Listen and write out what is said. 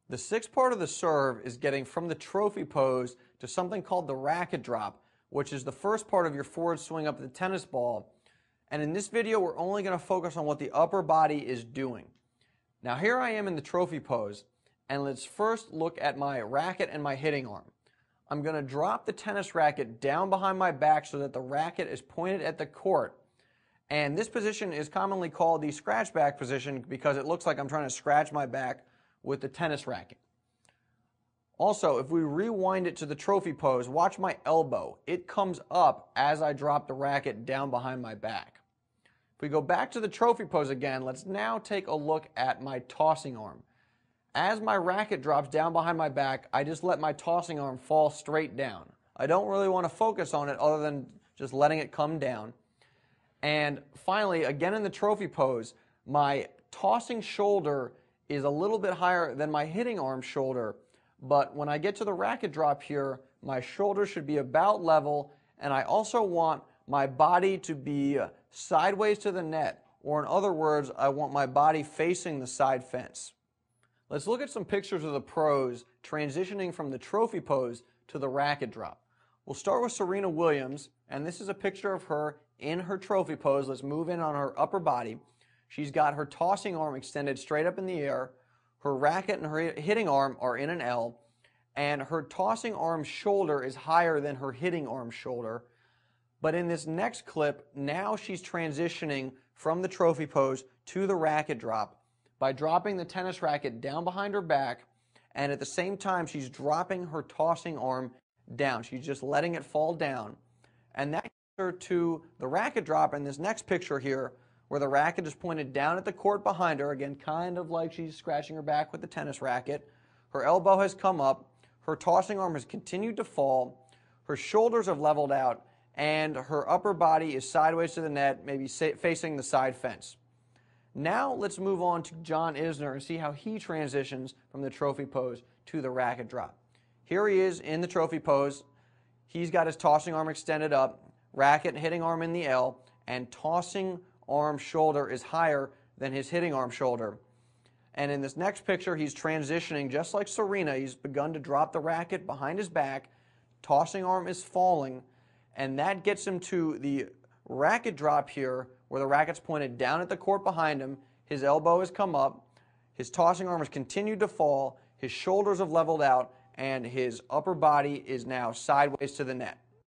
The sixth part of the serve is getting from the trophy pose to something called the racket drop, which is the first part of your forward swing up the tennis ball. And in this video, we're only going to focus on what the upper body is doing. Now here I am in the trophy pose, and let's first look at my racket and my hitting arm. I'm going to drop the tennis racket down behind my back so that the racket is pointed at the court. And this position is commonly called the scratch back position because it looks like I'm trying to scratch my back with the tennis racket. Also, if we rewind it to the trophy pose, watch my elbow. It comes up as I drop the racket down behind my back. If we go back to the trophy pose again, let's now take a look at my tossing arm. As my racket drops down behind my back, I just let my tossing arm fall straight down. I don't really want to focus on it other than just letting it come down. And finally, again in the trophy pose, my tossing shoulder is a little bit higher than my hitting arm shoulder, but when I get to the racket drop here, my shoulder should be about level, and I also want my body to be sideways to the net, or in other words, I want my body facing the side fence. Let's look at some pictures of the pros transitioning from the trophy pose to the racket drop. We'll start with Serena Williams, and this is a picture of her in her trophy pose. Let's move in on her upper body. She's got her tossing arm extended straight up in the air. Her racket and her hitting arm are in an L, and her tossing arm shoulder is higher than her hitting arm shoulder. But in this next clip, now she's transitioning from the trophy pose to the racket drop by dropping the tennis racket down behind her back, and at the same time she's dropping her tossing arm down. She's just letting it fall down. And that gets her to the racket drop in this next picture here, where the racket is pointed down at the court behind her, again kind of like she's scratching her back with the tennis racket. Her elbow has come up, her tossing arm has continued to fall, her shoulders have leveled out, and her upper body is sideways to the net, maybe facing the side fence. Now let's move on to John Isner and see how he transitions from the trophy pose to the racket drop. Here he is in the trophy pose. He's got his tossing arm extended up, racket and hitting arm in the L, and tossing arm shoulder is higher than his hitting arm shoulder. And in this next picture, he's transitioning just like Serena. He's begun to drop the racket behind his back. Tossing arm is falling, and that gets him to the racket drop here, where the racket's pointed down at the court behind him. His elbow has come up. His tossing arm has continued to fall. His shoulders have leveled out, and his upper body is now sideways to the net.